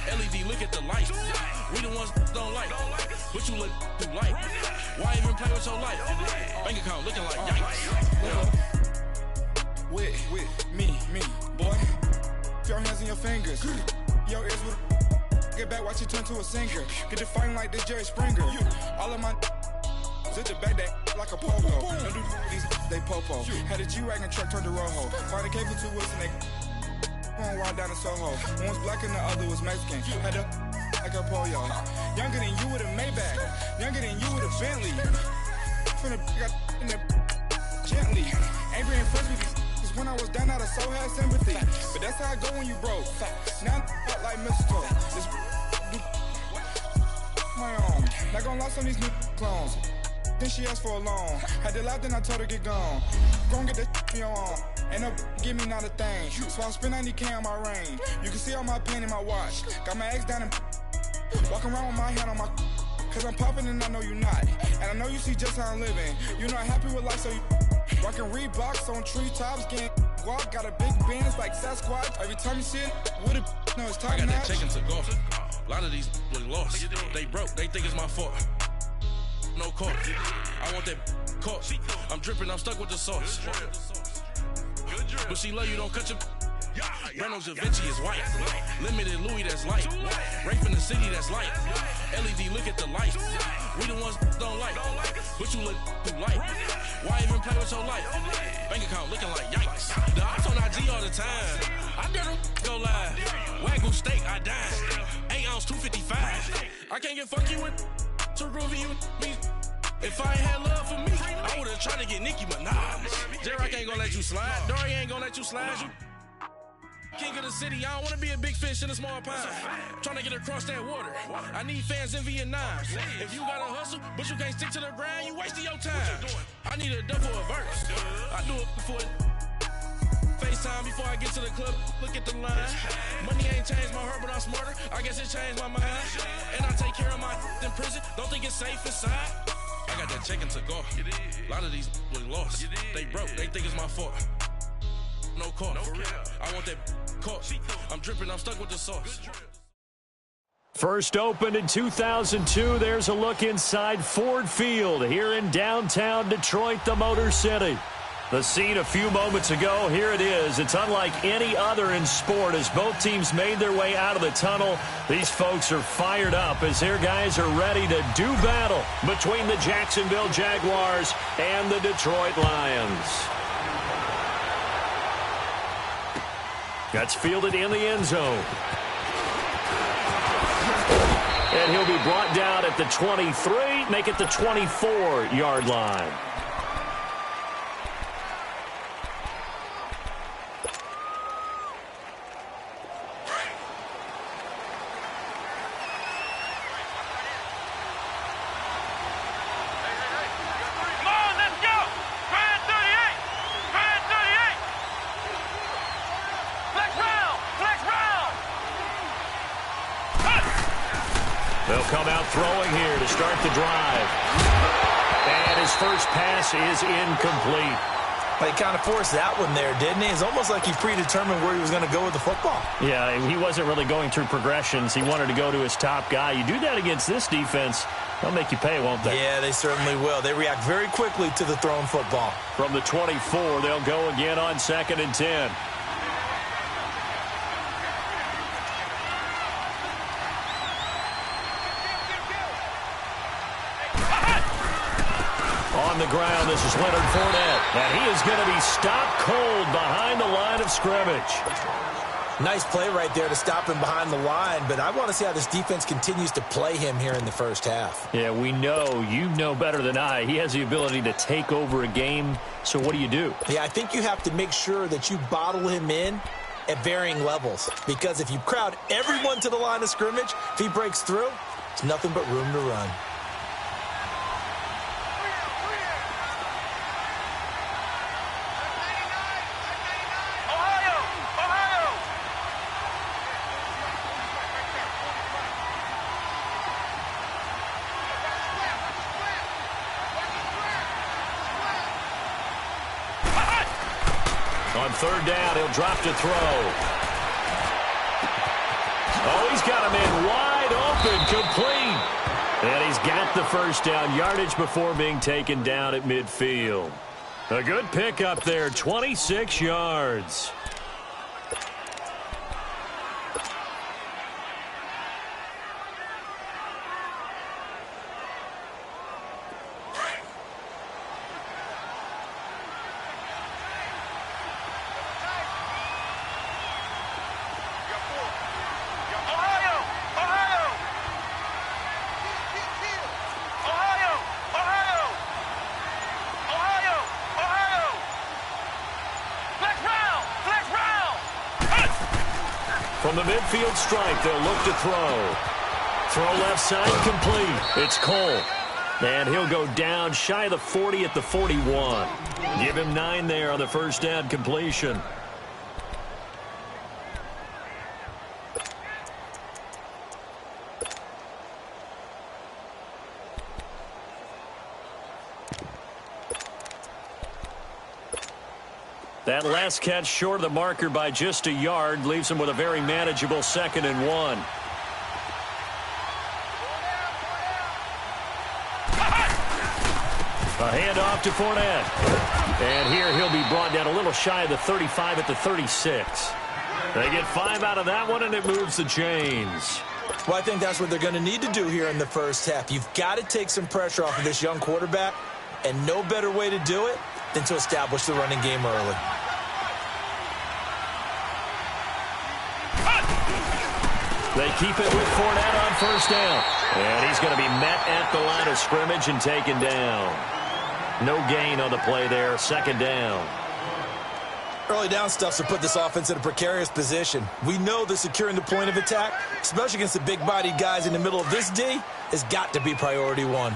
LED, look at the lights. We the ones don't like. What you look through light? Why even play with your life? Bank account looking like yikes. With me, boy. Your hands and your fingers. Your ears with get back, watch you turn to a singer. Get it fighting like this Jerry Springer. All of my sit the back that like a polo. Don't do these, they popo. Had a G-Wagon truck turned to Rojo. Find a cable 2 wheels and they going wild down in Soho. One was black and the other was Mexican. Had a like a polio. Younger than you with a Maybach. Younger than you with a Bentley. From the got in the gently. Ain't being friends with these. When I was down out, I so had sympathy. But that's how I go when you broke. Now I'm like mistletoe. This my own. Not gonna lie, some of these new clones. Then she asked for a loan. Had to laugh, then I told her get gone. Gon' get that me on. Ain't no give me not a thing. So I spend 90K on my range. You can see all my pain in my watch. Got my ex down and walking around with my hand on my. Cause I'm popping and I know you not. And I know you see just how I'm living. You're not happy with life, so you rockin' Reeboks on treetops, getting walk. Got a big Benz like Sasquatch. Every time you see it, with it, no, it's top I got notch. that chicken to go. A lot of these look lost. They broke, they think it's my fault. No court. I want that court. I'm dripping, I'm stuck with the sauce. But she love you, don't cut your. Reynolds Da Vinci is white. Limited Louis, that's light. Rape in the city, that's light. LED, look at the lights. We the ones don't like. But you look through light. Why even play with your life? Bank account looking like yikes. The ops on IG all the time. I dare them go live. Wagyu steak, I dine. 8 ounce, 255. I can't get funky with too groovy with me. If I ain't had love for me, I would've tried to get Nicki Minaj. J-Rock ain't gonna let you slide. Dory ain't gonna let you slide. You king of the city, I don't wanna be a big fish in a small pond. Trying to get across that water. I need fans in Vietnam. If you gotta hustle, but you can't stick to the grind, you wasting your time. I need a double a verse. I do it before FaceTime before I get to the club. Look at the line. Money ain't changed my heart, but I'm smarter. I guess it changed my mind. And I take care of my in prison. Don't think it's safe inside. I got that chicken to go. A lot of these look lost. They broke, they think it's my fault. No court. I want that court. I'm dripping, I'm stuck with the sauce. First opened in 2002. There's a look inside Ford Field here in downtown Detroit, the Motor City. The scene a few moments ago, here it is. It's unlike any other in sport as both teams made their way out of the tunnel. These folks are fired up as their guys are ready to do battle between the Jacksonville Jaguars and the Detroit Lions. That's fielded in the end zone. And he'll be brought down at the 23, make it the 24-yard line. They'll come out throwing here to start the drive. And his first pass is incomplete. He kind of forced that one there, didn't he? It's almost like he predetermined where he was going to go with the football. Yeah, he wasn't really going through progressions. He wanted to go to his top guy. You do that against this defense, they'll make you pay, won't they? Yeah, they certainly will. They react very quickly to the thrown football. From the 24, they'll go again on 2nd and 10. On the ground, this is Leonard Fournette. And he is going to be stopped cold behind the line of scrimmage. Nice play right there to stop him behind the line, but I want to see how this defense continues to play him here in the first half. Yeah, we know, you know better than I, he has the ability to take over a game. So what do? Yeah, I think you have to make sure that you bottle him in at varying levels, because if you crowd everyone to the line of scrimmage, if he breaks through, it's nothing but room to run. On 3rd down, he'll drop to throw. Oh, he He's got him in wide open, complete. And he's got the first down, yardage before being taken down at midfield. A good pickup there, 26 yards. From the midfield stripe, they'll look to throw. Throw left side, complete. It's Cole. And he'll go down shy of the 40 at the 41. Give him 9 there on the first down completion. That last catch short of the marker by just a yard leaves him with a very manageable 2nd and 1. A handoff to Fournette. And here he'll be brought down a little shy of the 35 at the 36. They get 5 out of that one, and it moves the chains. Well, I think that's what they're going to need to do here in the first half. You've got to take some pressure off of this young quarterback, and no better way to do it than to establish the running game early. They keep it with Fournette on first down. And he's going to be met at the line of scrimmage and taken down. No gain on the play there, 2nd down. Early down stuff to put this offense in a precarious position. We know that securing the point of attack, especially against the big-bodied guys in the middle of this D, has got to be priority 1.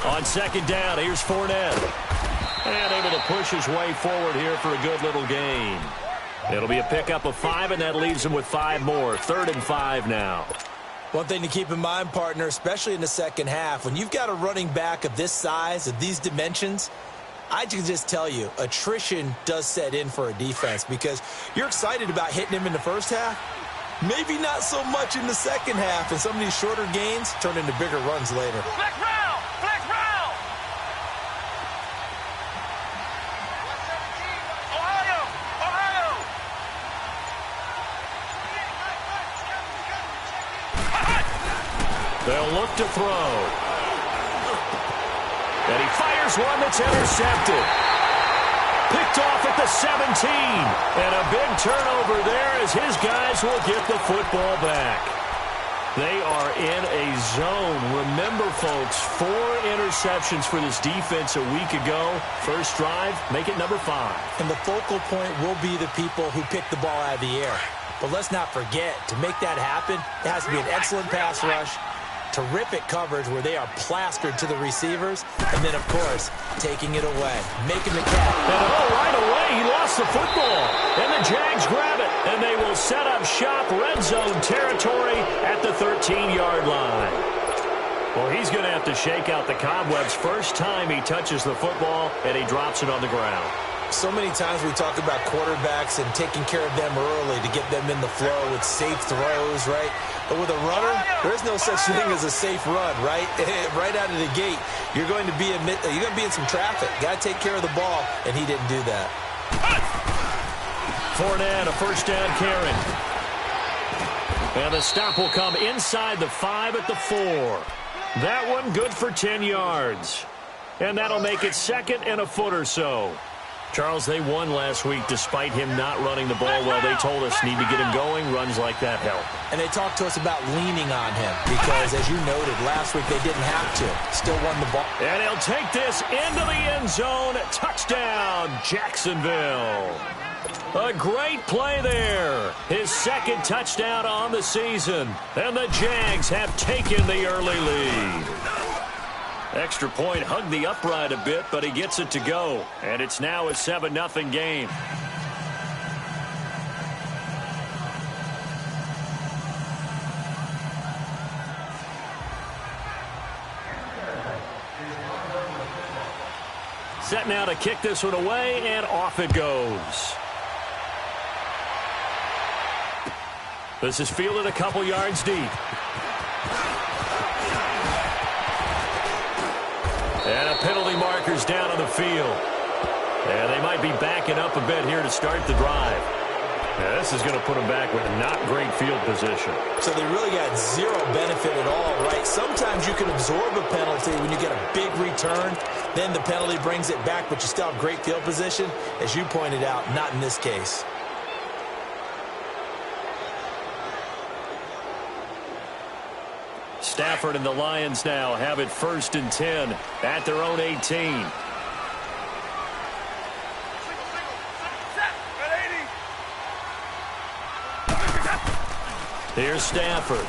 On 2nd down, here's Fournette. And able to push his way forward here for a good little gain. It'll be a pickup of 5, and that leaves him with 5 more. 3rd and 5 now. One thing to keep in mind, partner, especially in the second half, when you've got a running back of this size, of these dimensions, I can just tell you, attrition does set in for a defense because you're excited about hitting him in the first half. Maybe not so much in the second half, and some of these shorter gains turn into bigger runs later. Flex round! Flex round! Ohio! Ohio! They'll look to throw. And he fires one that's intercepted. Picked off at the 17. And a big turnover there as his guys will get the football back. They are in a zone. Remember, folks, 4 interceptions for this defense a week ago. First drive, make it number 5. And the focal point will be the people who pick the ball out of the air. But let's not forget, to make that happen, it has to be an excellent pass rush, terrific coverage where they are plastered to the receivers, and then, of course, taking it away, making the catch. And right away, he lost the football. And the Jags grab it, and they will set up shop red zone territory at the 13-yard line. Well, he's going to have to shake out the cobwebs first time he touches the football, and he drops it on the ground. So many times we talk about quarterbacks and taking care of them early to get them in the flow with safe throws, right? But with a runner, there's no such thing as a safe run, right? Right out of the gate, you're going to be in some traffic. Got to take care of the ball, and he didn't do that. Fournette, a first down carry. And the stop will come inside the 5 at the 4. That one good for 10 yards. And that'll make it 2nd and a foot or so. Charles, they won last week despite him not running the ball well. They told us need to get him going. Runs like that help. And they talked to us about leaning on him because, as you noted, last week they didn't have to. Still won the ball. And he'll take this into the end zone. Touchdown, Jacksonville. A great play there. His 2nd touchdown on the season. And the Jags have taken the early lead. Extra point hugged the upright a bit, but he gets it to go. And it's now a 7-0 game. set now to kick this one away, and off it goes. This is fielded a couple yards deep. And a penalty marker's down on the field. And they might be backing up a bit here to start the drive. Yeah, this is going to put them back with not great field position. So they really got zero benefit at all, right? Sometimes you can absorb a penalty when you get a big return. Then the penalty brings it back, but you still have great field position. As you pointed out, not in this case. Stafford and the Lions now have it 1st and 10 at their own 18. Here's Stafford.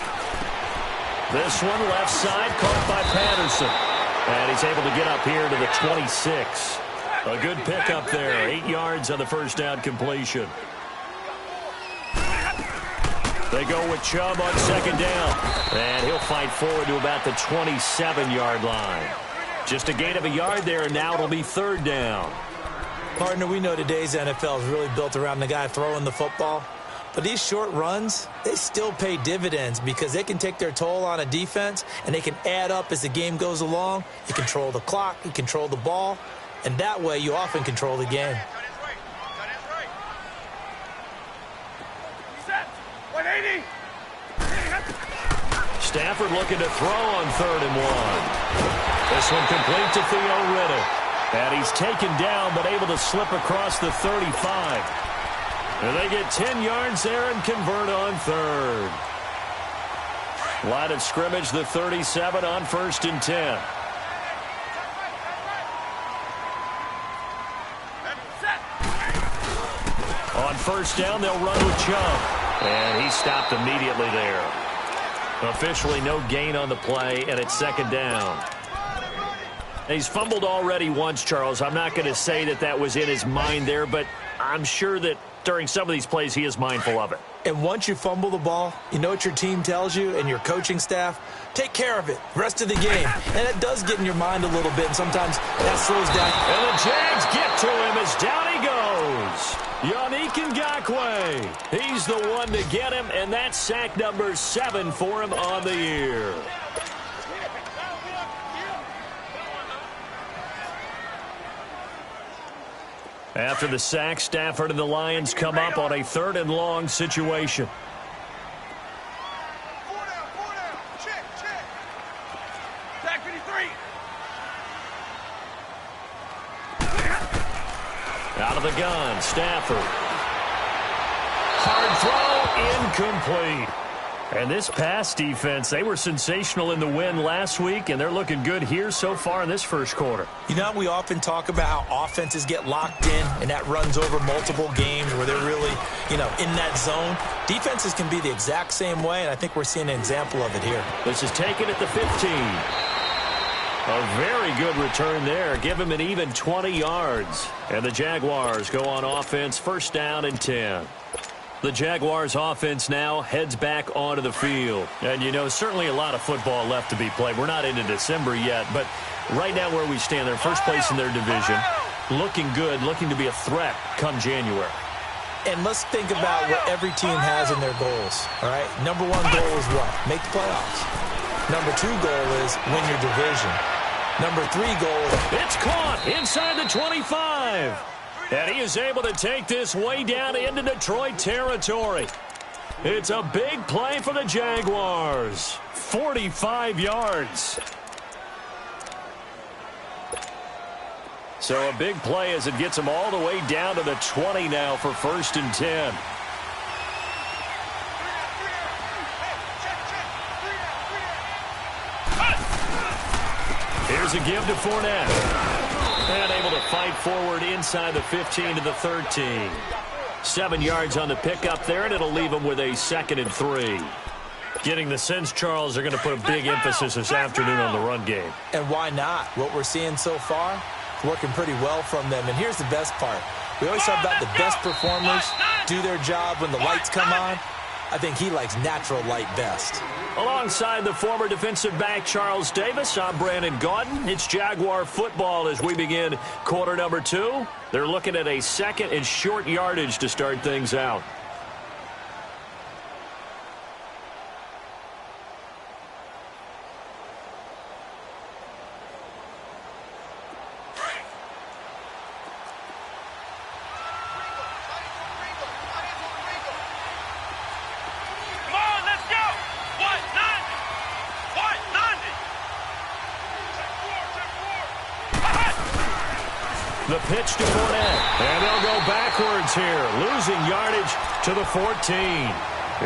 This one left side caught by Patterson. And he's able to get up here to the 26. A good pickup there. 8 yards on the first down completion. They go with Chubb on 2nd down. And he'll fight forward to about the 27-yard line. Just a gain of a yard there, and now it'll be 3rd down. Partner, we know today's NFL is really built around the guy throwing the football. But these short runs, they still pay dividends because they can take their toll on a defense, and they can add up as the game goes along. You control the clock, you control the ball, and that way you often control the game. Stafford looking to throw on 3rd and 1. This one complete to Theo Riddick. And he's taken down but able to slip across the 35. And they get 10 yards there and convert on 3rd. Line of scrimmage, the 37 on 1st and 10. On 1st down, they'll run with Chubb. And he stopped immediately there. Officially no gain on the play, and it's 2nd down. He's fumbled already once, Charles. I'm not going to say that that was in his mind there, but I'm sure that during some of these plays he is mindful of it. And once you fumble the ball, you know what your team tells you and your coaching staff? Take care of it rest of the game. And it does get in your mind a little bit, and sometimes that slows down. And the Jags get to him as down he goes. Yannick Ngakoue. He's the one to get him, and that's sack number 7 for him on the year. After the sack, Stafford and the Lions come up on a 3rd and long situation. Out of the gun, Stafford. Hard throw, incomplete. And this pass defense, they were sensational in the win last week, and they're looking good here so far in this first quarter. You know, we often talk about how offenses get locked in, and that runs over multiple games where they're really, in that zone. Defenses can be the exact same way, and I think we're seeing an example of it here. This is taken at the 15. A very good return there. Give him an even 20 yards. And the Jaguars go on offense, 1st down and 10. The Jaguars offense now heads back onto the field. And, certainly a lot of football left to be played. We're not into December yet, but right now where we stand, they're first place in their division. Looking good, looking to be a threat come January. And let's think about what every team has in their goals, all right? Number 1 goal is what? Make the playoffs. Number 2 goal is win your division. Number 3 goal is... It's caught inside the 25. And he is able to take this way down into Detroit territory. It's a big play for the Jaguars. 45 yards. So a big play as it gets them all the way down to the 20 now for 1st and 10. Here's a give to Fournette. And able to fight forward inside the 15 to the 13. 7 yards on the pickup there, and it'll leave them with a 2nd and 3. Getting the sense, Charles, they're going to put a big emphasis this afternoon on the run game. And why not? What we're seeing so far, working pretty well from them. And here's the best part. We always talk about the best performers do their job when the lights come on. I think he likes natural light best. Alongside the former defensive back Charles Davis, I'm Brandon Gaudin. It's Jaguar football as we begin quarter number 2. They're looking at a second and short yardage to start things out. The pitch to Fournette, and they'll go backwards here, losing yardage to the 14.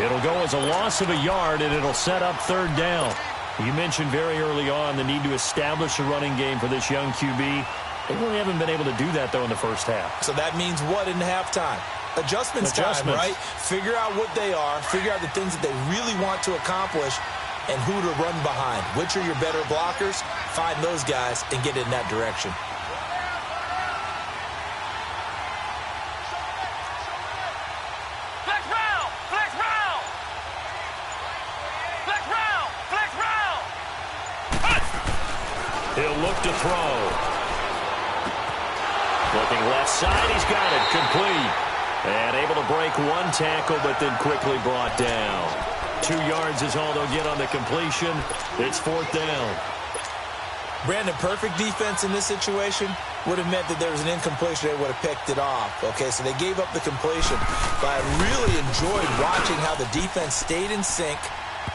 It'll go as a loss of a yard, and it'll set up third down. You mentioned very early on the need to establish a running game for this young QB. They really haven't been able to do that, though, in the first half. So that means what in halftime? Adjustments time, right? Figure out what they are, figure out the things that they really want to accomplish, and who to run behind. Which are your better blockers? Find those guys and get in that direction. He'll look to throw. Looking left side, he's got it, complete. And able to break one tackle, but then quickly brought down. 2 yards is all they'll get on the completion. It's fourth down. Brandon, perfect defense in this situation would have meant that there was an incompletion. They would have picked it off. Okay, so they gave up the completion. But I really enjoyed watching how the defense stayed in sync,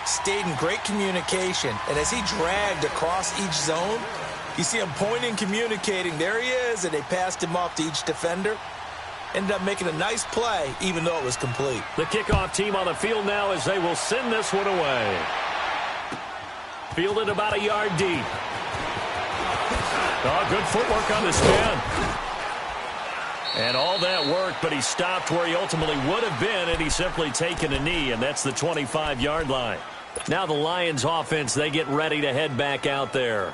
stayed in great communication, and as he dragged across each zone, you see him pointing, communicating. There he is, and they passed him off to each defender. Ended up making a nice play, even though it was complete. The kickoff team on the field now as they will send this one away. Fielded about a yard deep. Oh, good footwork on the spin. And all that work, but he stopped where he ultimately would have been, and he's simply taken a knee, and that's the 25-yard line. Now the Lions offense, they get ready to head back out there.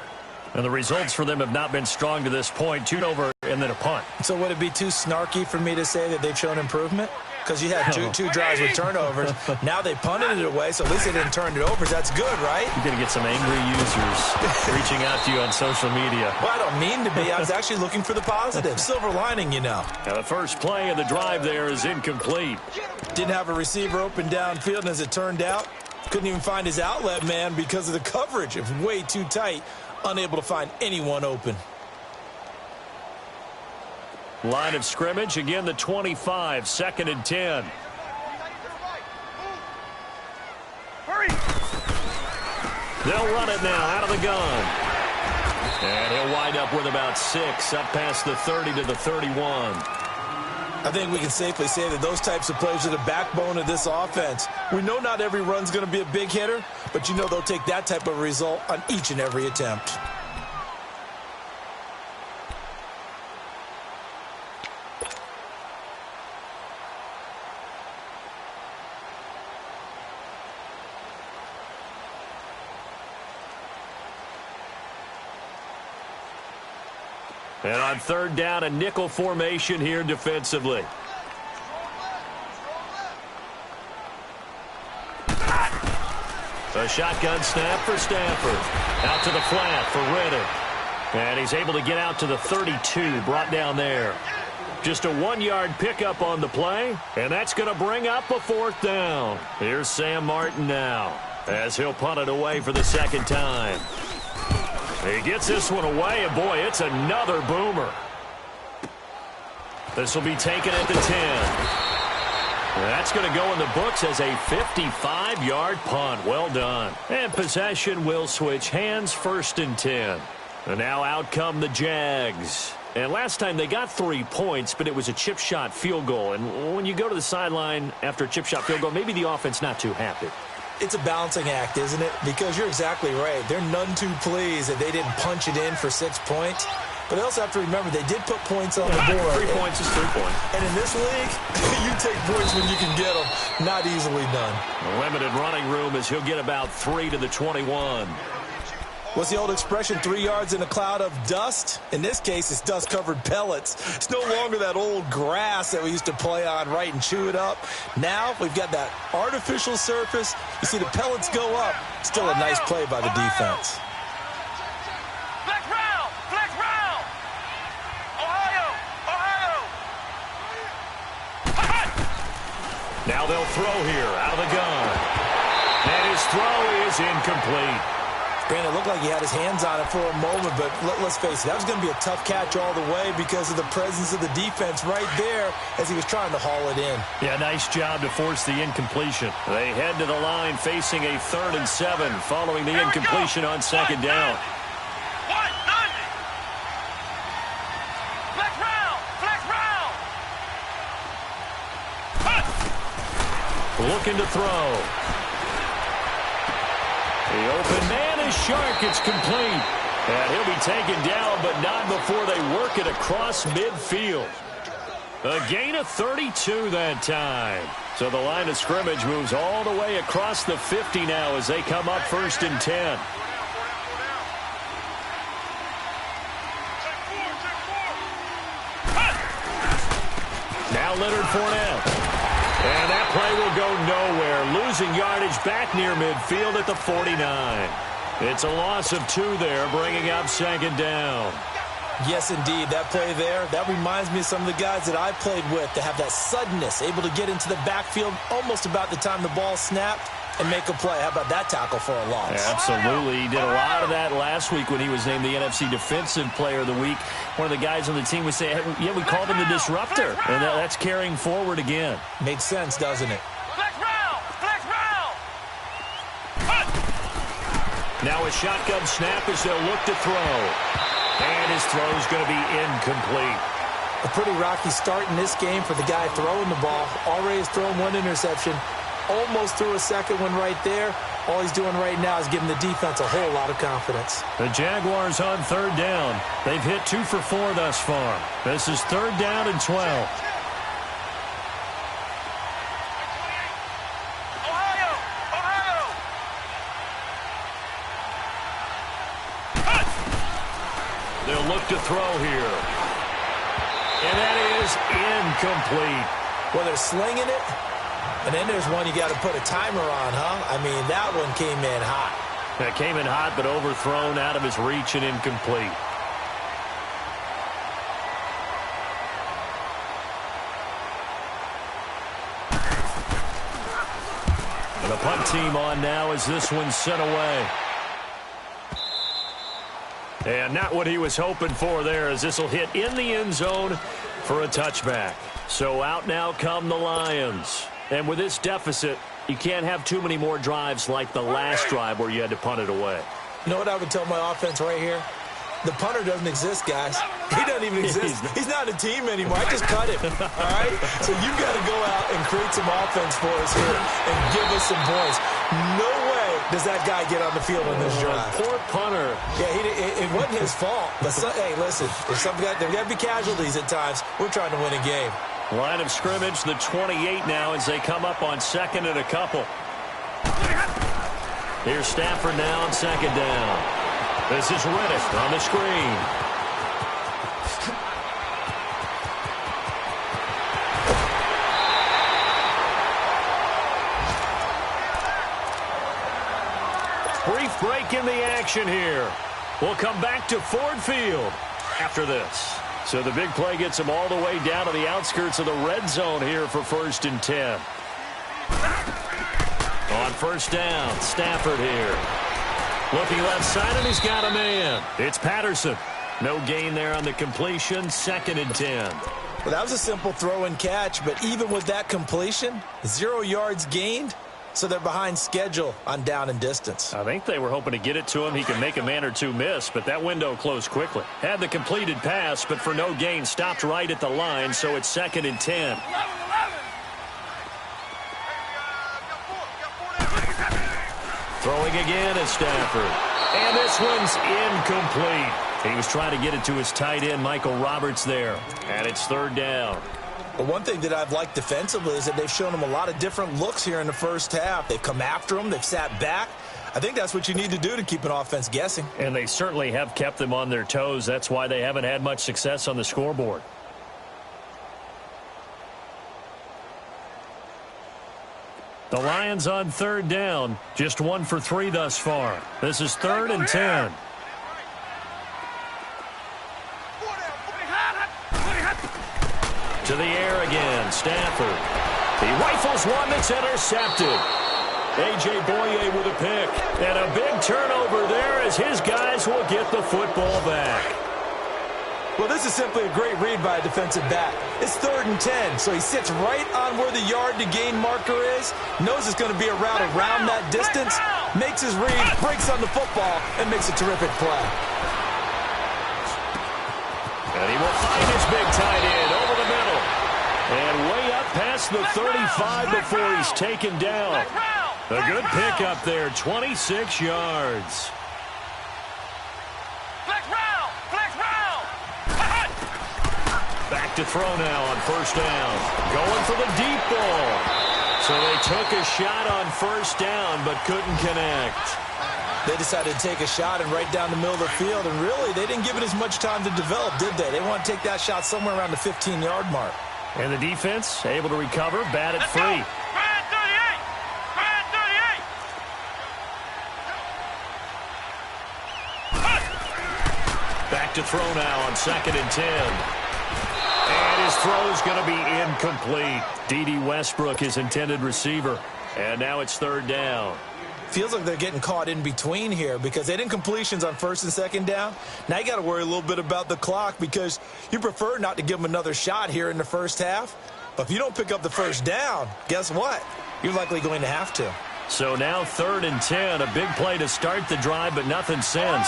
And the results for them have not been strong to this point. Turnover and then a punt. So would it be too snarky for me to say that they've shown improvement? Because you had two drives with turnovers. Now they punted it away, so at least they didn't turn it over. That's good, right? You're going to get some angry users reaching out to you on social media. Well, I don't mean to be. I was actually looking for the positive. Silver lining, you know. Now the first play of the drive there is incomplete. Didn't have a receiver open downfield, and as it turned out, couldn't even find his outlet man because of the coverage. It was way too tight. Unable to find anyone open. Line of scrimmage, again the 25, 2nd and 10. Hurry! They'll run it now out of the gun. And he'll wind up with about 6, up past the 30 to the 31. I think we can safely say that those types of plays are the backbone of this offense. We know not every run's going to be a big hitter, but you know they'll take that type of result on each and every attempt. And on third down, a nickel formation here defensively. A shotgun snap for Stafford. Out to the flat for Riddick. And he's able to get out to the 32, brought down there. Just a 1-yard pickup on the play, and that's going to bring up a fourth down. Here's Sam Martin now, as he'll punt it away for the second time. He gets this one away, and boy, it's another boomer. This will be taken at the 10. That's going to go in the books as a 55-yard punt. Well done. And possession will switch hands, 1st and 10. And now out come the Jags. And last time they got 3 points, but it was a chip shot field goal. And when you go to the sideline after a chip shot field goal, maybe the offense not too happy. It's a balancing act, isn't it? Because you're exactly right. They're none too pleased that they didn't punch it in for 6 points. But they also have to remember they did put points on the board. 3 points is 3 points. And in this league, you take points when you can get them. Not easily done. A limited running room as he'll get about 3 to the 21. What's the old expression, 3 yards in a cloud of dust? In this case, it's dust-covered pellets. It's no longer that old grass that we used to play on, right, and chew it up. Now we've got that artificial surface. You see the pellets go up. Still a nice play by the defense. Flex round! Flex round! Ohio! Ohio! Now they'll throw here out of the gun. And his throw is incomplete. Brandon, it looked like he had his hands on it for a moment, but let's face it, that was going to be a tough catch all the way because of the presence of the defense right there as he was trying to haul it in. Yeah, nice job to force the incompletion. They head to the line facing a 3rd and 7 following the incompletion on 2nd down. 190! Flex round! Flex round! Looking to throw. The open man is sharp. It's complete. And he'll be taken down, but not before they work it across midfield. A gain of 32 that time. So the line of scrimmage moves all the way across the 50 now as they come up 1st and 10. Now Leonard Fournette. And that play will go nowhere, losing yardage back near midfield at the 49. It's a loss of 2 there, bringing up 2nd down. Yes, indeed. That play there, that reminds me of some of the guys that I played with to have that suddenness, able to get into the backfield almost about the time the ball snapped and make a play. How about that tackle for a loss? Absolutely. He did a lot of that last week when he was named the NFC Defensive Player of the Week. One of the guys on the team would say, yeah, we called him the disruptor. And that's carrying forward again. Makes sense, doesn't it? Flex round! Flex round! Now a shotgun snap as they'll look to throw. And his throw is going to be incomplete. A pretty rocky start in this game for the guy throwing the ball. Already has thrown 1 interception. Almost threw a second one right there. All he's doing right now is giving the defense a whole lot of confidence. The Jaguars on 3rd down. They've hit 2 for 4 thus far. This is 3rd down and 12. Ohio! Ohio! They'll look to throw here. And that is incomplete. Well, they're slinging it. And then there's one you got to put a timer on, huh? I mean, that one came in hot. That came in hot, but overthrown out of his reach and incomplete. And the punt team on now as this one's sent away. And not what he was hoping for there, as this will hit in the end zone for a touchback. So out now come the Lions. And with this deficit, you can't have too many more drives like the last drive where you had to punt it away. You know what I would tell my offense right here? The punter doesn't exist, guys. He doesn't even exist. He's not a team anymore. I just cut him, all right? So you've got to go out and create some offense for us here and give us some points. No way does that guy get on the field on this drive. Poor punter. Yeah, it wasn't his fault. But, hey, listen, there's got to be casualties at times. We're trying to win a game. Line of scrimmage, the 28 now as they come up on 2nd and a couple. Here's Stafford now on 2nd down. This is Reddick on the screen. Brief break in the action here. We'll come back to Ford Field after this. So the big play gets him all the way down to the outskirts of the red zone here for 1st and 10. On 1st down, Stafford here. Looking left side, and he's got a man. It's Patterson. No gain there on the completion, 2nd and 10. Well, that was a simple throw and catch, but even with that completion, 0 yards gained. So they're behind schedule on down and distance. I think they were hoping to get it to him. He could make a man or two miss, but that window closed quickly. Had the completed pass, but for no gain, stopped right at the line, so it's 2nd and 10. Throwing again is Stafford. And this one's incomplete. He was trying to get it to his tight end, Michael Roberts, there. And it's 3rd down. But one thing that I've liked defensively is that they've shown him a lot of different looks here in the first half. They've come after him. They've sat back. I think that's what you need to do to keep an offense guessing. And they certainly have kept them on their toes. That's why they haven't had much success on the scoreboard. The Lions on third down. Just 1 for 3 thus far. This is 3rd and 10. To the air again. Stafford. He rifles one that's intercepted. A.J. Boye with a pick. And a big turnover there as his guys will get the football back. Well, this is simply a great read by a defensive back. It's 3rd and 10, so he sits right on where the yard-to-gain marker is, knows it's going to be a route around that distance, makes his read, breaks on the football, and makes a terrific play. And he will find his big tight end over the middle. And way up past the 35 before he's taken down. A good pickup there, 26 yards. Back to throw now on first down. Going for the deep ball. So they took a shot on first down but couldn't connect. They decided to take a shot and right down the middle of the field, and really they didn't give it as much time to develop, did they? They want to take that shot somewhere around the 15-yard mark. And the defense able to recover, batted free. Back to throw now on 2nd and 10. And his throw is going to be incomplete. D.D. Westbrook, his intended receiver. And now it's 3rd down. Feels like they're getting caught in between here because they didn't completions on 1st and 2nd down. Now you got to worry a little bit about the clock because you prefer not to give them another shot here in the first half. But if you don't pick up the first down, guess what? You're likely going to have to. So now 3rd and 10. A big play to start the drive, but nothing since.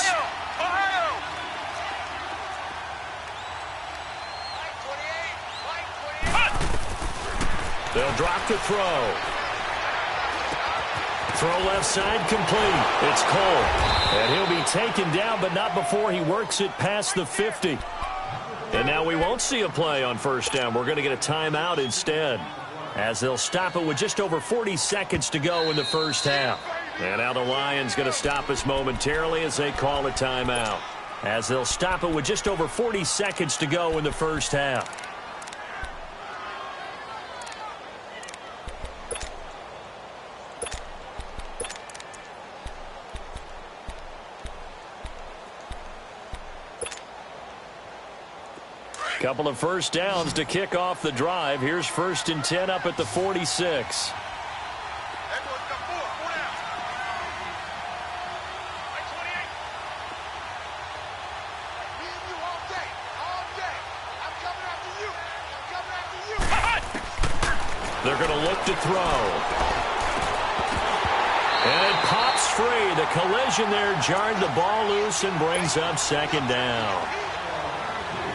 They'll drop to throw. Throw left side complete. It's Cole. And he'll be taken down, but not before he works it past the 50. And now we won't see a play on first down. We're going to get a timeout instead, as they'll stop it with just over 40 seconds to go in the first half. And now the Lions going to stop us momentarily as they call a timeout, as they'll stop it with just over 40 seconds to go in the first half. Couple of first downs to kick off the drive. Here's 1st and 10 up at the 46. They're going to look to throw. And it pops free. The collision there jarred the ball loose and brings up 2nd down.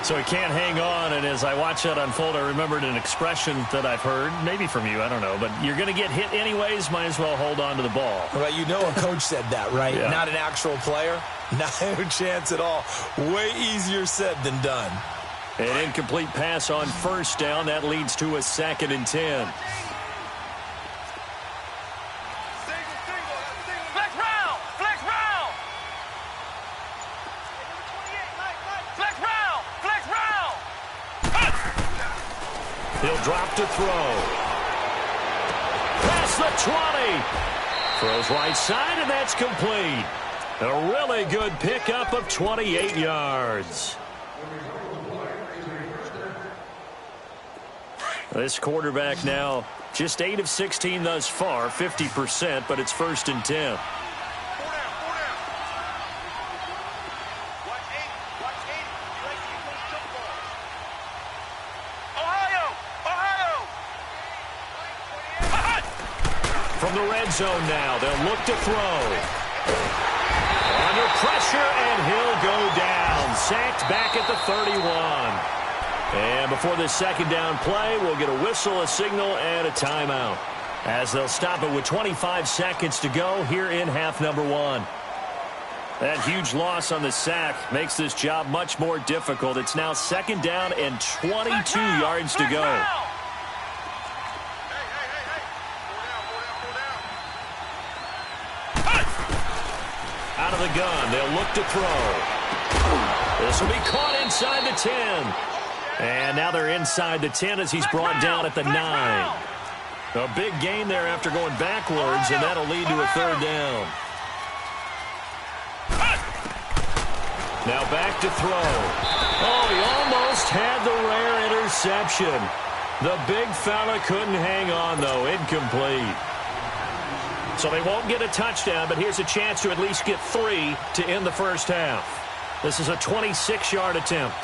So he can't hang on, and as I watch that unfold, I remembered an expression that I've heard, maybe from you, I don't know, but you're going to get hit anyways, might as well hold on to the ball. Well, you know a coach said that, right? Yeah. Not an actual player. No chance at all. Way easier said than done. An incomplete pass on first down. That leads to a 2nd and 10. He'll drop to throw. Past the 20. Throws right side, and that's complete. A really good pickup of 28 yards. This quarterback now just 8 of 16 thus far, 50%, but it's 1st and 10. From the red zone now, they'll look to throw. Under pressure, and he'll go down. Sacked back at the 31. And before this 2nd down play, we'll get a whistle, a signal, and a timeout, as they'll stop it with 25 seconds to go here in half number 1. That huge loss on the sack makes this job much more difficult. It's now 2nd down and 22 yards to go. gun. They'll look to throw. This will be caught inside the 10. And now they're inside the 10 as he's brought down at the 9. A big gain there after going backwards, and that'll lead to a third down. Now back to throw. Oh, he almost had the rare interception. The big fella couldn't hang on, though. Incomplete. So they won't get a touchdown, but here's a chance to at least get 3 to end the first half. This is a 26-yard attempt.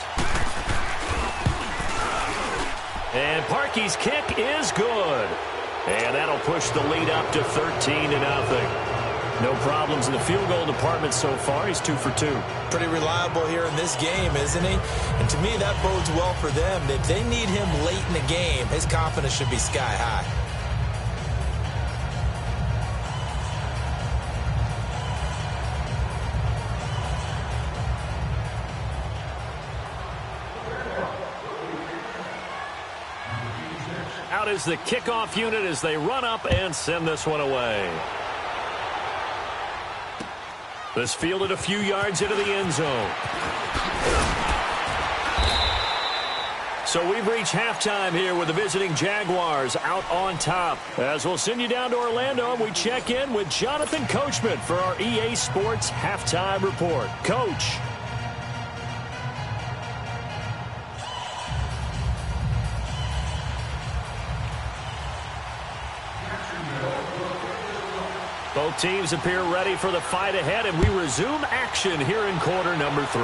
And Parkey's kick is good. And that'll push the lead up to 13-0. No problems in the field goal department so far. He's 2 for 2. Pretty reliable here in this game, isn't he? And to me, that bodes well for them. If they need him late in the game, his confidence should be sky high. Out is the kickoff unit as they run up and send this one away. This fielded a few yards into the end zone. So we've reached halftime here with the visiting Jaguars out on top. As we'll send you down to Orlando, we check in with Jonathan Coachman for our EA Sports Halftime Report. Coach. Both teams appear ready for the fight ahead, and we resume action here in quarter number 3.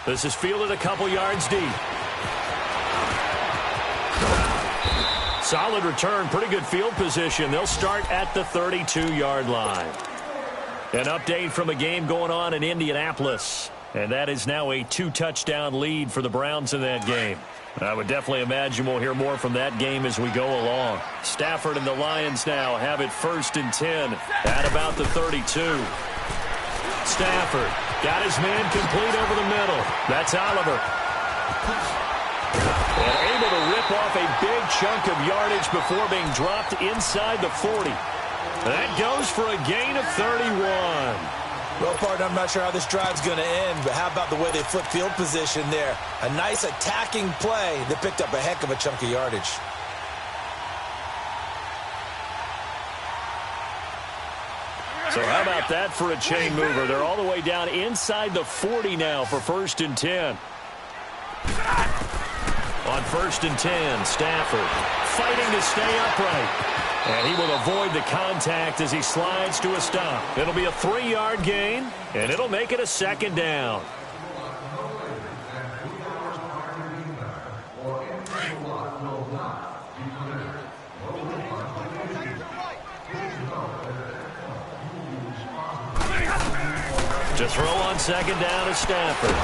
This is fielded a couple yards deep. Solid return, pretty good field position. They'll start at the 32-yard line. An update from a game going on in Indianapolis, and that is now a 2-touchdown lead for the Browns in that game. I would definitely imagine we'll hear more from that game as we go along. Stafford and the Lions now have it 1st and 10 at about the 32. Stafford got his man complete over the middle. That's Oliver. And able to rip off a big chunk of yardage before being dropped inside the 40. That goes for a gain of 31. Well, partner, I'm not sure how this drive's going to end, but how about the way they flip field position there? A nice attacking play that picked up a heck of a chunk of yardage. So how about that for a chain mover? They're all the way down inside the 40 now for 1st and 10. On 1st and 10, Stafford fighting to stay upright. And he will avoid the contact as he slides to a stop. It'll be a 3-yard gain, and it'll make it a 2nd down. To throw on 2nd down is Stafford.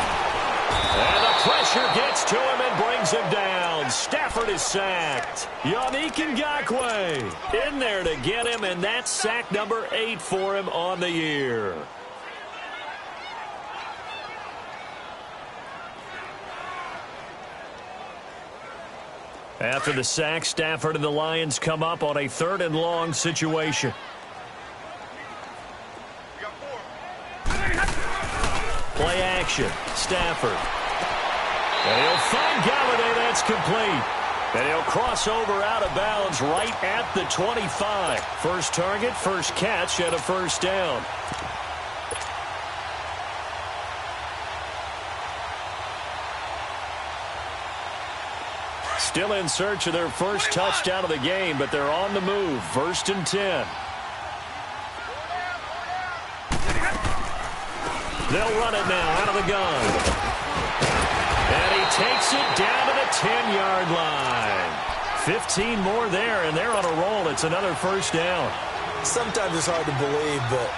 And the pressure gets to him and brings him down. Stafford is sacked. Yannick Ngakoue in there to get him, and that's sack number 8 for him on the year. After the sack, Stafford and the Lions come up on a 3rd and long situation. Play action. Stafford. And he'll find Galladay. That's complete. And he'll cross over out of bounds right at the 25. First target, first catch, and a 1st down. Still in search of their first touchdown of the game, but they're on the move. 1st and 10. They'll run it now out of the gun. And he takes it down to the 10-yard line. 15 more there, and they're on a roll. It's another 1st down. Sometimes it's hard to believe, but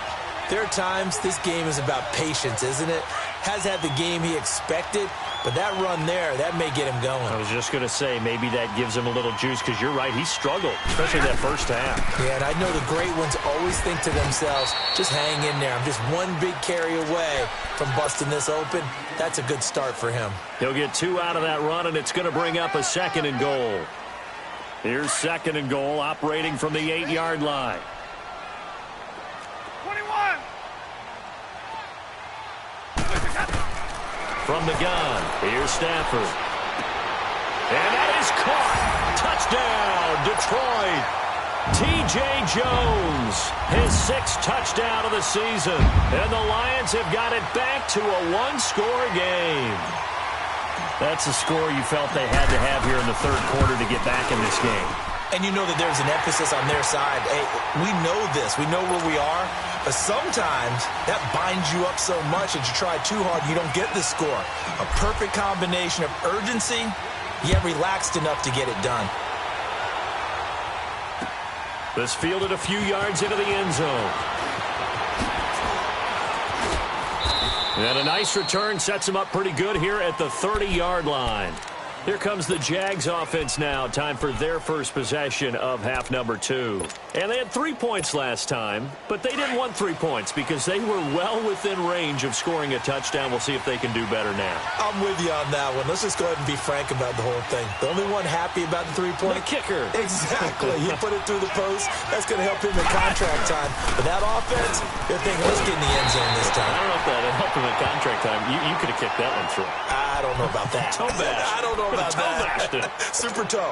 there are times this game is about patience, isn't it? Has had the game he expected, but that run there, that may get him going. I was just going to say, maybe that gives him a little juice, because you're right, he struggled, especially that first half. Yeah, and I know the great ones always think to themselves, just hang in there. I'm just one big carry away from busting this open. That's a good start for him. He'll get 2 out of that run, and it's going to bring up a 2nd and goal. Here's 2nd and goal, operating from the 8-yard line. 21. From the gun, here's Stafford. And that is caught. Touchdown, Detroit. T.J. Jones, his 6th touchdown of the season. And the Lions have got it back to a one-score game. That's a score you felt they had to have here in the third quarter to get back in this game. And you know that there's an emphasis on their side. Hey, we know this. We know where we are. But sometimes that binds you up so much that you try too hard, you don't get the score. A perfect combination of urgency, yet relaxed enough to get it done. This fielded a few yards into the end zone. And a nice return sets him up pretty good here at the 30-yard line. Here comes the Jags offense now. Time for their first possession of half number 2. And they had 3 points last time, but they didn't want 3 points because they were well within range of scoring a touchdown. We'll see if they can do better now. I'm with you on that one. Let's just go ahead and be frank about the whole thing. The only one happy about the 3-point? The kicker. Exactly. He put it through the post. That's going to help him in contract time. But that offense, they're thinking, let's get in the end zone this time. I don't know if that helped him in contract time. You could have kicked that one through. I don't know about that. Toe bash. I don't know about that. Super toe.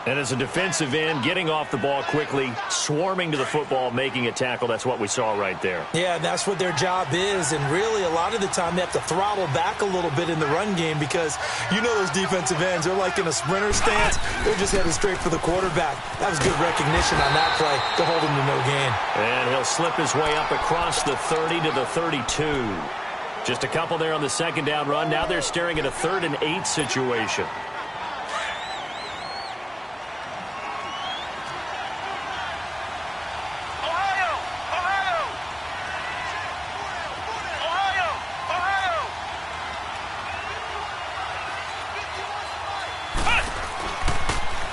And as a defensive end, getting off the ball quickly, swarming to the football, making a tackle, that's what we saw right there. Yeah, that's what their job is. And really, a lot of the time, they have to throttle back a little bit in the run game because you know those defensive ends, they're like in a sprinter stance. They're just headed straight for the quarterback. That was good recognition on that play to hold him to no gain. And he'll slip his way up across the 30 to the 32. Just a couple there on the second down run. Now they're staring at a 3rd and 8 situation.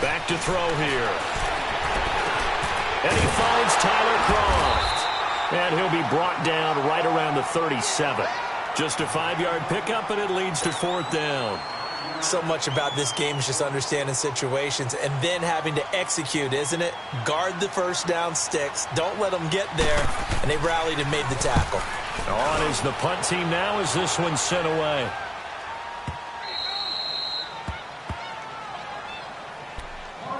Back to throw here. And he finds Tyler Kroft. And he'll be brought down right around the 37. Just a 5-yard pickup, and it leads to 4th down. So much about this game is just understanding situations and then having to execute, isn't it? Guard the first down sticks. Don't let them get there. And they rallied and made the tackle. On is the punt team now as this one's sent away.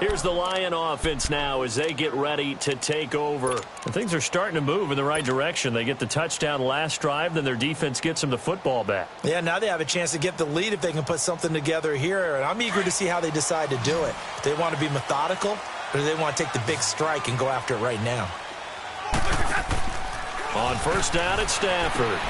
Here's the Lion offense now as they get ready to take over. And things are starting to move in the right direction. They get the touchdown last drive, then their defense gets them the football back. Yeah, now they have a chance to get the lead if they can put something together here. And I'm eager to see how they decide to do it. Do they want to be methodical, or do they want to take the big strike and go after it right now? On first down, it's Stafford.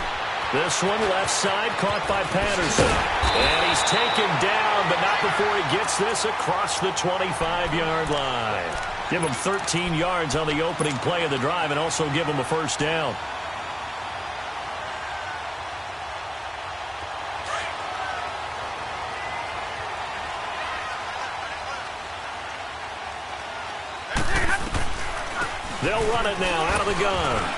This one left side caught by Patterson. And he's taken down, but not before he gets this across the 25-yard line. Give him 13 yards on the opening play of the drive and also give him a first down. They'll run it now out of the gun.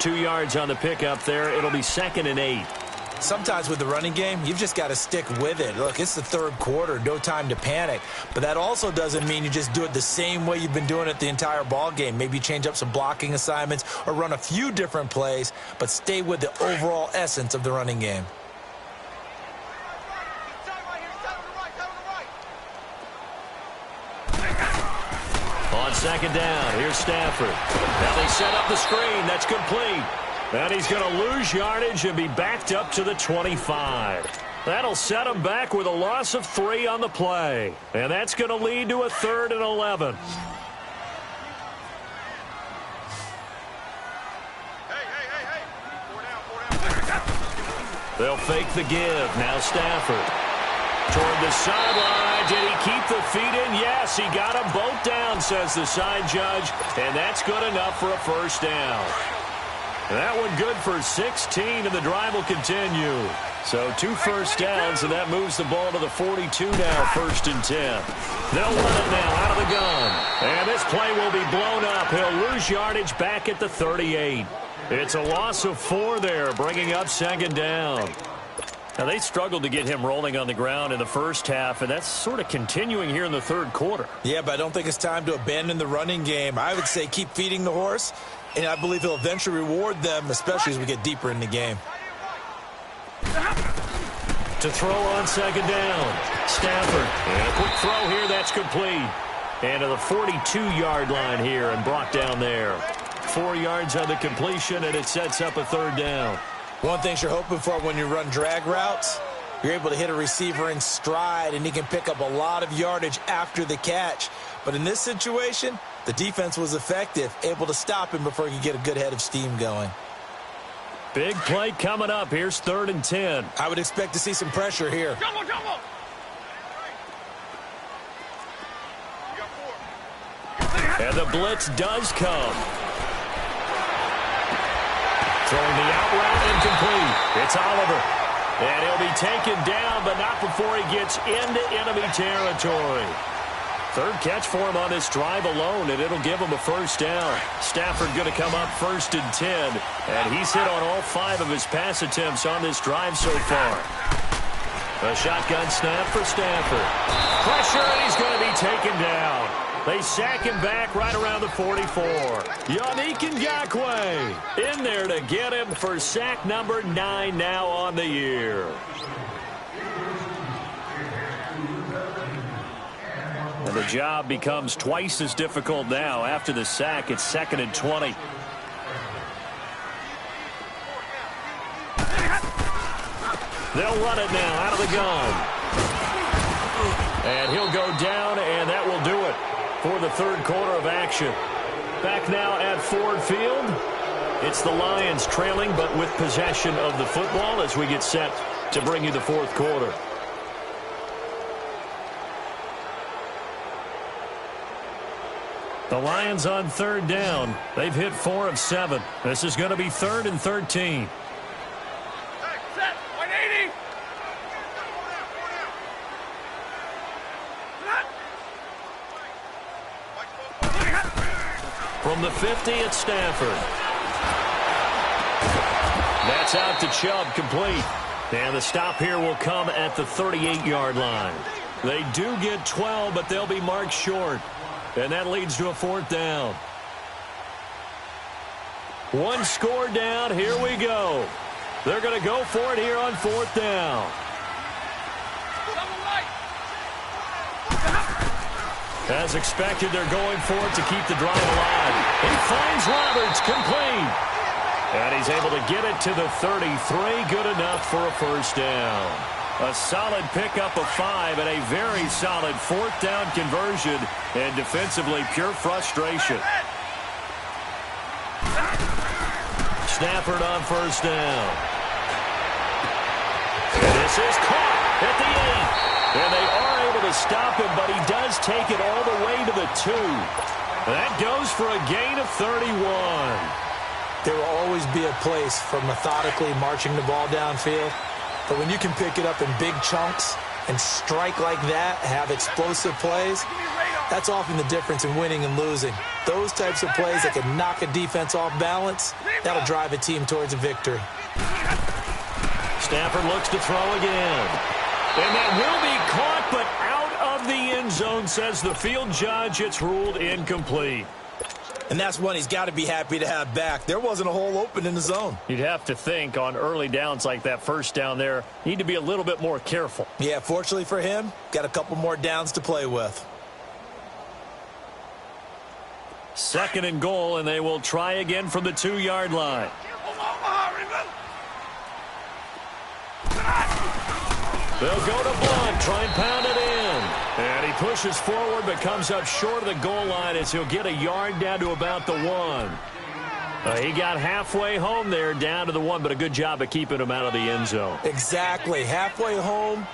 2 yards on the pickup there. It'll be 2nd and 8. Sometimes with the running game, you've just got to stick with it. Look, it's the third quarter, no time to panic. But that also doesn't mean you just do it the same way you've been doing it the entire ball game. Maybe change up some blocking assignments or run a few different plays, but stay with the overall essence of the running game. On second down, here's Stafford. Now they set up the screen. That's complete. And he's going to lose yardage and be backed up to the 25. That'll set him back with a loss of 3 on the play. And that's going to lead to a 3rd and 11. They'll fake the give. Now Stafford. Toward the sideline. Did he keep the feet in? Yes, he got them both down, says the side judge. And that's good enough for a first down. That one good for 16, and the drive will continue. So 2 first downs, and that moves the ball to the 42 now, 1st and 10. They'll run it now out of the gun. And this play will be blown up. He'll lose yardage back at the 38. It's a loss of 4 there, bringing up 2nd down. Now, they struggled to get him rolling on the ground in the first half, and that's sort of continuing here in the third quarter. Yeah, but I don't think it's time to abandon the running game. I would say keep feeding the horse and I believe he'll eventually reward them, especially as we get deeper in the game. To throw on second down. Stafford. And a quick throw here. That's complete. And to the 42-yard line here and brought down there. 4 yards on the completion, and it sets up a third down. One thing you're hoping for when you run drag routes, you're able to hit a receiver in stride, and he can pick up a lot of yardage after the catch. But in this situation, the defense was effective, able to stop him before he could get a good head of steam going. Big play coming up. Here's 3rd and 10. I would expect to see some pressure here. Jumbo. And the blitz does come. Throwing the out route incomplete. It's Oliver. And he'll be taken down, but not before he gets into enemy territory. 3rd catch for him on this drive alone, and it'll give him a first down. Stafford going to come up 1st and 10, and he's hit on all 5 of his pass attempts on this drive so far. A shotgun snap for Stafford. Pressure, and he's going to be taken down. They sack him back right around the 44. Yannick Ngakoue in there to get him for sack number 9 now on the year. And the job becomes twice as difficult now. After the sack, it's 2nd and 20. They'll run it now out of the gun. And he'll go down, and that will do it for the 3rd quarter of action. Back now at Ford Field. It's the Lions trailing, but with possession of the football as we get set to bring you the 4th quarter. The Lions on 3rd down. They've hit 4 of 7. This is going to be 3rd and 13. Set. 180. From the 50, it's Stafford. That's out to Chubb, complete. And the stop here will come at the 38-yard line. They do get 12, but they'll be marked short. And that leads to a 4th down. 1 score down. Here we go. They're going to go for it here on 4th down. As expected, they're going for it to keep the drive alive. He finds Roberts, complete. And he's able to get it to the 33. Good enough for a first down. A solid pickup of 5 and a very solid 4th down conversion. And defensively, pure frustration. Stafford on first down. And this is caught at the 8. And they are able to stop him, but he does take it all the way to the 2. That goes for a gain of 31. There will always be a place for methodically marching the ball downfield. But when you can pick it up in big chunks and strike like that, have explosive plays, that's often the difference in winning and losing. Those types of plays that can knock a defense off balance, that'll drive a team towards a victory. Stafford looks to throw again. And that will be caught, but out of the end zone, says the field judge. It's ruled incomplete. And that's one he's got to be happy to have back. There wasn't a hole open in the zone. You'd have to think on early downs like that first down there, need to be a little bit more careful. Yeah, fortunately for him, got a couple more downs to play with. 2nd and goal, and they will try again from the 2-yard line. They'll go to Blunt, try and pound it in. And he pushes forward, but comes up short of the goal line as he'll get a yard down to about the 1. He got halfway home there, down to the 1, but a good job of keeping him out of the end zone. Exactly. Halfway home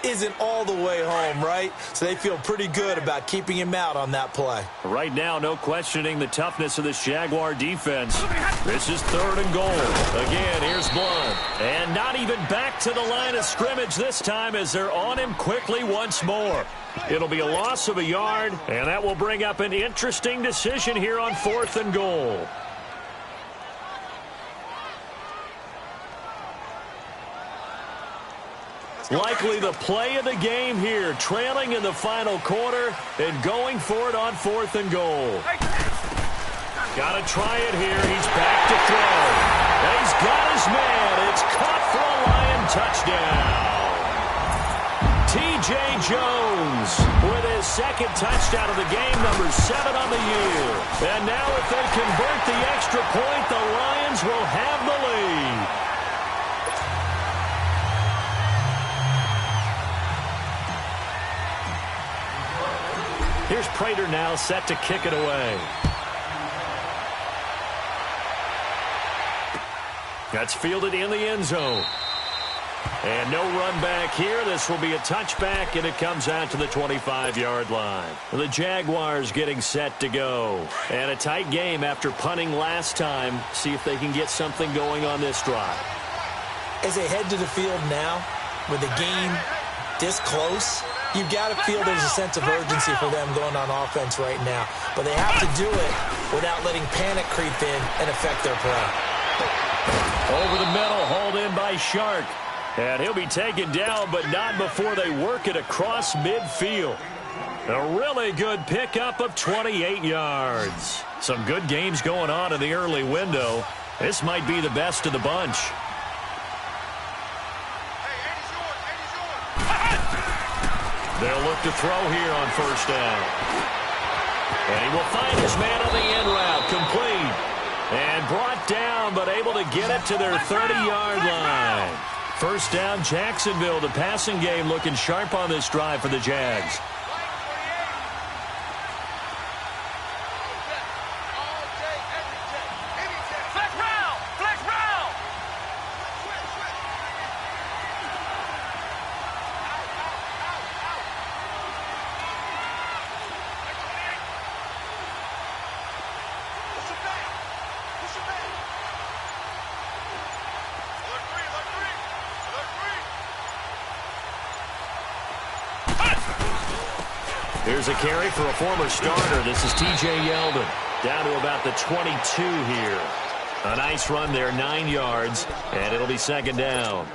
isn't all the way home, right? So they feel pretty good about keeping him out on that play. Right now, no questioning the toughness of this Jaguar defense. This is 3rd and goal. Again, here's Blunt. And not even back to the line of scrimmage this time as they're on him quickly once more. It'll be a loss of a yard, and that will bring up an interesting decision here on 4th and goal. Likely the play of the game here, trailing in the final quarter and going for it on 4th and goal. Got to try it here. He's back to throw. And he's got his man. It's caught for a Lion touchdown. T.J. Jones with his second touchdown of the game, number 7 on the year. And now if they convert the extra point, the Lions will have the lead. Here's Prater now set to kick it away. That's fielded in the end zone. And no run back here. This will be a touchback, and it comes out to the 25-yard line. The Jaguars getting set to go. And a tight game after punting last time. See if they can get something going on this drive. As they head to the field now, with the game this close, you've got to feel there's a sense of urgency for them going on offense right now. But they have to do it without letting panic creep in and affect their play. Over the middle, hauled in by Shark. And he'll be taken down, but not before they work it across midfield. A really good pickup of 28 yards. Some good games going on in the early window. This might be the best of the bunch. They'll look to throw here on first down. And he will find his man on the end route, complete. And brought down, but able to get it to their 30-yard line. First down, Jacksonville. The passing game looking sharp on this drive for the Jags. Here's a carry for a former starter. This is T.J. Yeldon. Down to about the 22 here. A nice run there, 9 yards, and it'll be second down.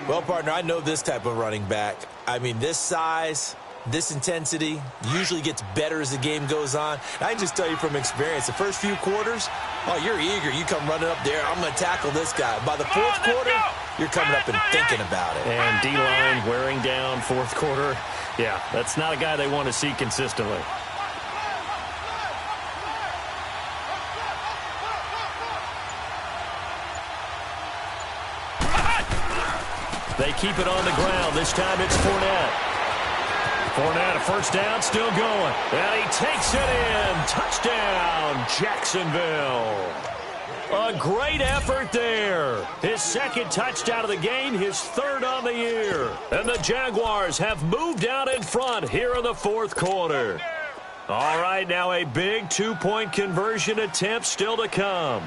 Well, partner, I know this type of running back. I mean, this size, this intensity usually gets better as the game goes on. And I can just tell you from experience, the first few quarters, oh, you're eager. You come running up there, I'm going to tackle this guy. By the fourth quarter, you're coming up and thinking about it. And D-line wearing down fourth quarter. Yeah, that's not a guy they want to see consistently. They keep it on the ground. This time it's Fournette. Fournette, a first down, still going. And he takes it in. Touchdown, Jacksonville. A great effort there. His second touchdown of the game, his third on the year. And the Jaguars have moved out in front here in the fourth quarter. All right, now a big two-point conversion attempt still to come.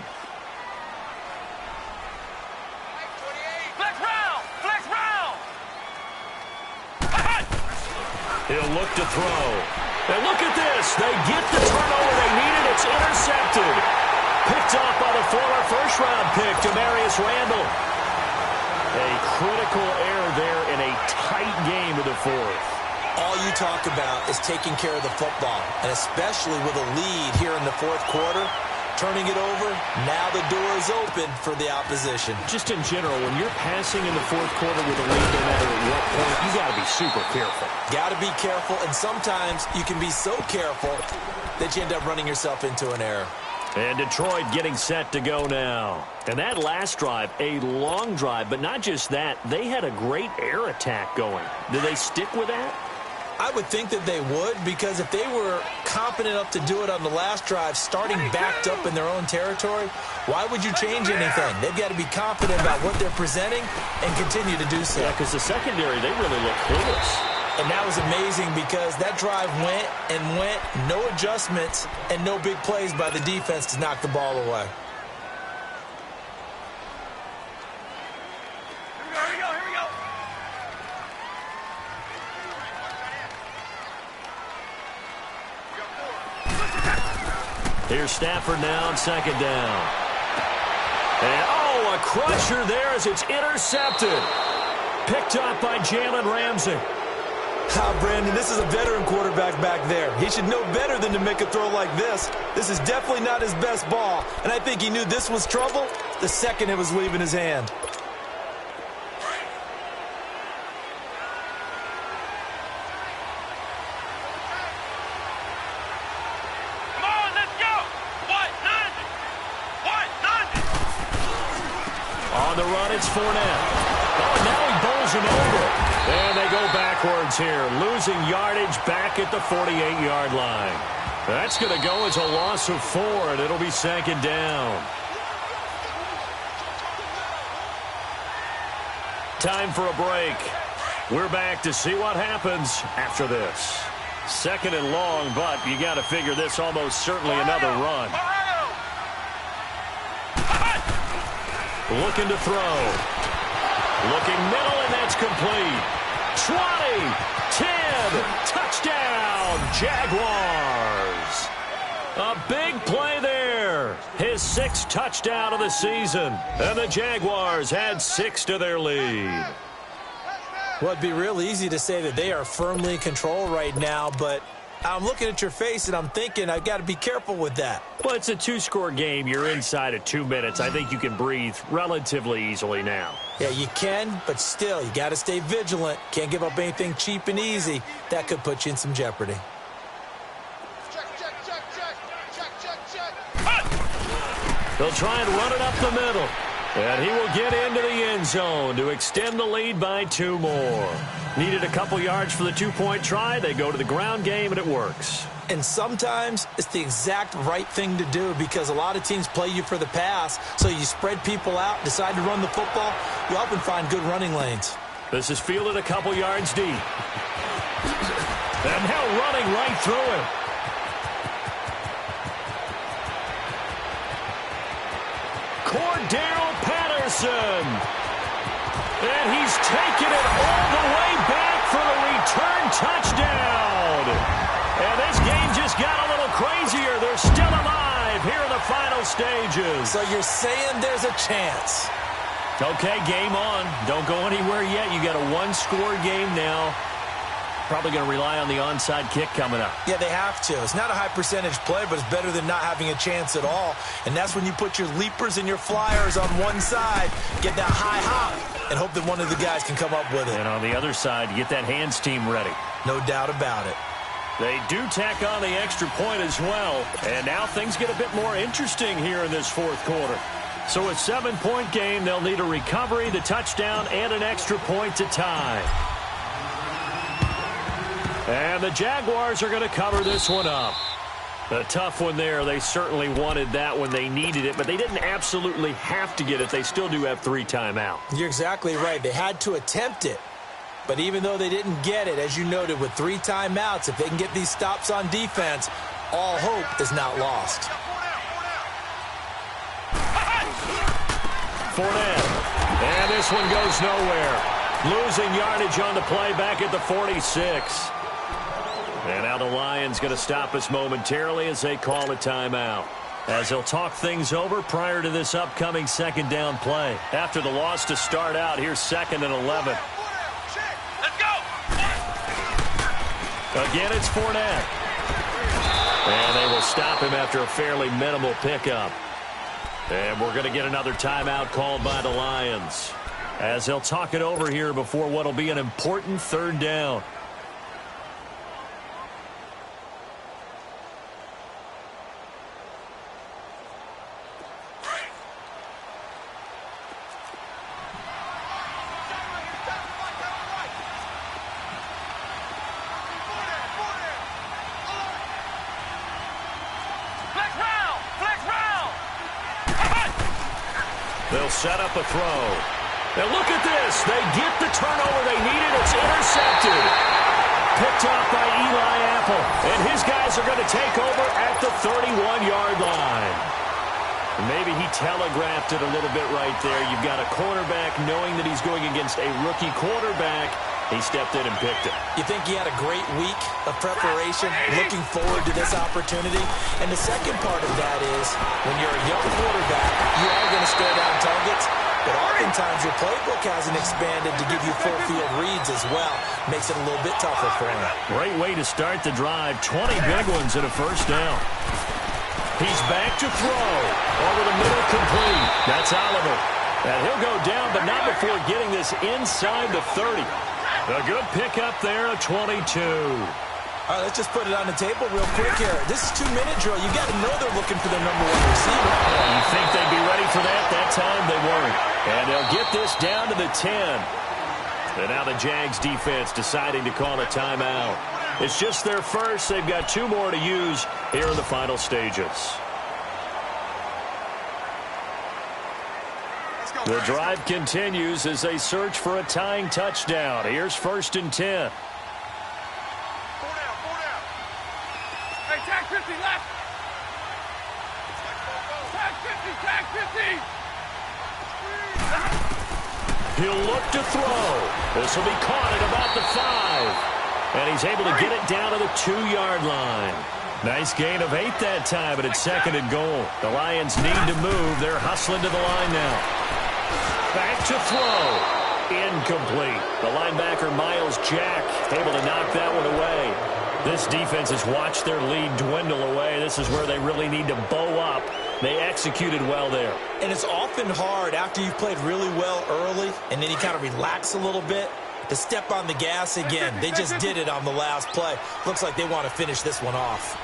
He'll look to throw. And look at this. They get the turnover they needed. It's intercepted. Picked off by the former first-round pick, Demarius Randall. A critical error there in a tight game of the fourth. All you talk about is taking care of the football, and especially with a lead here in the fourth quarter, turning it over, now the door is open for the opposition. Just in general, when you're passing in the fourth quarter with a lead, no matter at what point, you got to be super careful. Got to be careful, and sometimes you can be so careful that you end up running yourself into an error. And Detroit getting set to go now. And that last drive, a long drive, but not just that, they had a great air attack going. Do they stick with that? I would think that they would, because if they were confident enough to do it on the last drive, starting backed up in their own territory, why would you change anything? They've got to be confident about what they're presenting and continue to do so. Yeah, because the secondary, they really look clueless. And that was amazing because that drive went and went, no adjustments and no big plays by the defense to knock the ball away. Here we go. Here's Stafford now on second down. And, oh, a crusher there as it's intercepted. Picked up by Jalen Ramsey. Brandon, this is a veteran quarterback back there. He should know better than to make a throw like this. This is definitely not his best ball, and I think he knew this was trouble the second it was leaving his hand. Come on, let's go! White 90! White 90! On the run, it's Fournette. Oh, and now he bowls him over. And they go backwards here, losing yardage back at the 48-yard line. That's going to go as a loss of 4, and it'll be second down. Time for a break. We're back to see what happens after this. Second and long, but you got to figure this almost certainly another run. Looking to throw. Looking middle, and that's complete. 20, 10, touchdown, Jaguars. A big play there. His 6th touchdown of the season. And the Jaguars had 6 to their lead. Well, it'd be real easy to say that they are firmly in control right now, but I'm looking at your face and I'm thinking I've got to be careful with that. Well, it's a 2-score game. You're inside of 2 minutes. I think you can breathe relatively easily now. Yeah, you can, but still, you got to stay vigilant. Can't give up anything cheap and easy. That could put you in some jeopardy. They'll try and run it up the middle. And he will get into the end zone to extend the lead by 2 more. Needed a couple yards for the 2-point try. They go to the ground game, and it works. And sometimes it's the exact right thing to do because a lot of teams play you for the pass, so you spread people out, decide to run the football. You often find good running lanes. This is fielded a couple yards deep. And now running right through him. Cordero Patterson. And he's taken it all the way back for the return touchdown. And this game just got a little crazier. They're still alive here in the final stages. So you're saying there's a chance. Okay, game on. Don't go anywhere yet. You got a 1-score game now. Probably going to rely on the onside kick coming up. Yeah, they have to. It's not a high-percentage play, but it's better than not having a chance at all. And that's when you put your leapers and your flyers on one side, get that high hop, and hope that one of the guys can come up with it. And on the other side, get that hands team ready. No doubt about it. They do tack on the extra point as well. And now things get a bit more interesting here in this 4th quarter. So a 7-point game, they'll need a recovery, the touchdown, and an extra point to tie. And the Jaguars are going to cover this one up. A tough one there. They certainly wanted that when they needed it, but they didn't absolutely have to get it. They still do have 3 timeouts. You're exactly right. They had to attempt it. But even though they didn't get it, as you noted, with 3 timeouts, if they can get these stops on defense, all hope is not lost. Fournette. And this one goes nowhere. Losing yardage on the play back at the 46. And now the Lions going to stop us momentarily as they call a timeout. As they'll talk things over prior to this upcoming 2nd down play. After the loss to start out, here's 2nd and 11. Let's go! Again, it's Fournette. And they will stop him after a fairly minimal pickup. And we're going to get another timeout called by the Lions. As they'll talk it over here before what will be an important 3rd down. They'll set up a throw. And look at this. They get the turnover they needed. It's intercepted. Picked off by Eli Apple. And his guys are going to take over at the 31-yard line. And maybe he telegraphed it a little bit right there. You've got a quarterback knowing that he's going against a rookie quarterback. He stepped in and picked it. You think he had a great week of preparation, looking forward to this opportunity? And the second part of that is, when you're a young quarterback, you are going to stare down targets, but all oftentimes your playbook hasn't expanded to give you full field reads as well. Makes it a little bit tougher for him. Great way to start the drive. 20 big ones and a first down. He's back to throw. Over the middle, complete. That's Oliver. And he'll go down, but not before getting this inside the 30. A good pickup there, a 22. All right, let's just put it on the table real quick here. This is 2-minute drill. You got to know they're looking for their number one receiver. You think they'd be ready for that? That time they weren't. And they'll get this down to the 10. And now the Jags defense deciding to call a timeout. It's just their first. They've got 2 more to use here in the final stages. The drive continues as they search for a tying touchdown. Here's 1st and 10. Hey, tag 50 left. Tag 50, tag 50. He'll look to throw. This will be caught at about the 5. And he's able to get it down to the 2-yard line. Nice gain of 8 that time, but it's 2nd and goal. The Lions need to move. They're hustling to the line now. Back to throw. Incomplete. The linebacker, Miles Jack, able to knock that one away. This defense has watched their lead dwindle away. This is where they really need to bow up. They executed well there. And it's often hard after you've played really well early and then you kind of relax a little bit to step on the gas again. They just did it on the last play. Looks like they want to finish this one off.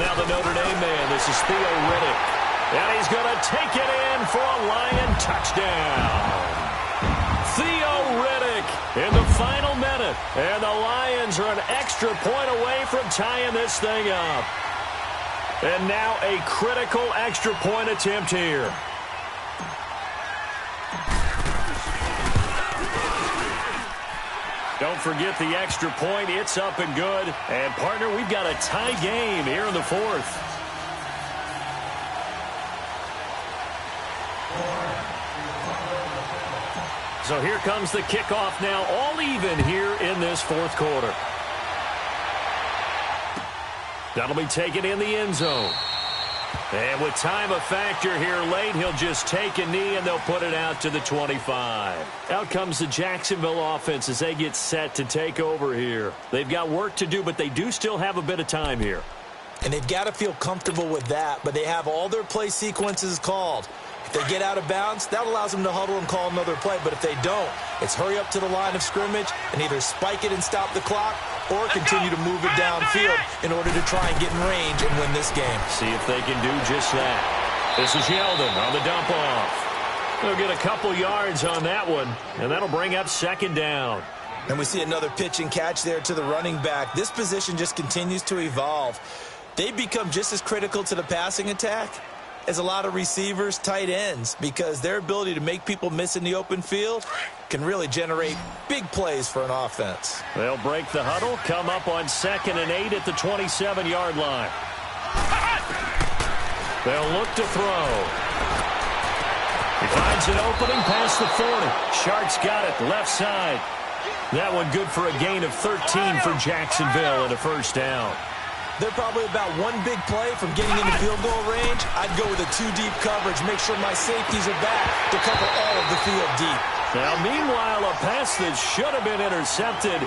Now the Notre Dame man, this is Theo Riddick. And he's going to take it in for a Lion touchdown. Theo Riddick in the final minute. And the Lions are an extra point away from tying this thing up. And now a critical extra point attempt here. Don't forget the extra point. It's up and good. And, partner, we've got a tie game here in the 4th. So here comes the kickoff now, all even here in this 4th quarter. That'll be taken in the end zone. And with time a factor here late, he'll just take a knee and they'll put it out to the 25. Out comes the Jacksonville offense as they get set to take over here. They've got work to do, but they do still have a bit of time here. And they've got to feel comfortable with that, but they have all their play sequences called. If they get out of bounds, that allows them to huddle and call another play. But if they don't, it's hurry up to the line of scrimmage and either spike it and stop the clock or continue to move it downfield in order to try and get in range and win this game. See if they can do just that. This is Yeldon on the dump off. They'll get a couple yards on that one, and that'll bring up 2nd down. And we see another pitch and catch there to the running back. This position just continues to evolve. They become just as critical to the passing attack as a lot of receivers, tight ends, because their ability to make people miss in the open field can really generate big plays for an offense. They'll break the huddle, come up on 2nd and 8 at the 27-yard line. They'll look to throw. He finds an opening past the 40. Shark's got it, left side. That one good for a gain of 13 for Jacksonville and a first down. They're probably about one big play from getting into field goal range. I'd go with a 2-deep coverage, make sure my safeties are back to cover all of the field deep. Now, meanwhile, a pass that should have been intercepted,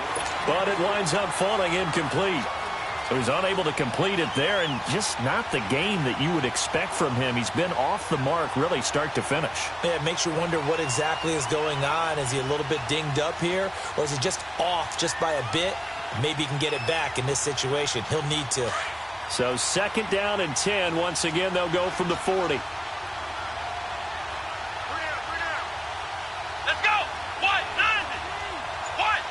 but it winds up falling incomplete. So he's unable to complete it there, and just not the game that you would expect from him. He's been off the mark, really, start to finish. Yeah, it makes you wonder what exactly is going on. Is he a little bit dinged up here, or is he just off just by a bit? Maybe he can get it back in this situation. He'll need to. So 2nd down and 10. Once again, they'll go from the 40. Let's go. What? 90. What?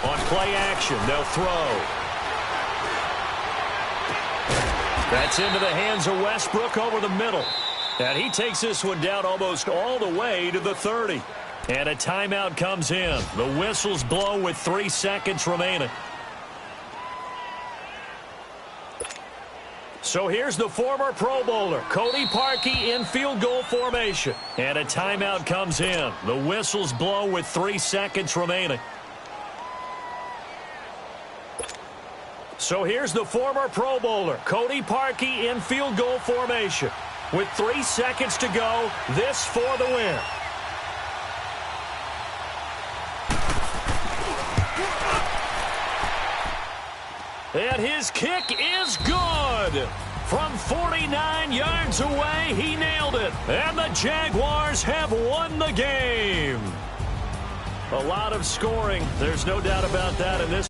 90. On play action, they'll throw. That's into the hands of Westbrook over the middle. And he takes this one down almost all the way to the 30. And a timeout comes in. The whistles blow with 3 seconds remaining. So here's the former Pro Bowler, Cody Parkey, in field goal formation. And a timeout comes in. The whistles blow with 3 seconds remaining. So here's the former Pro Bowler, Cody Parkey, in field goal formation. With 3 seconds to go, this for the win. And his kick is good. From 49 yards away, he nailed it. And the Jaguars have won the game. A lot of scoring. There's no doubt about that in this.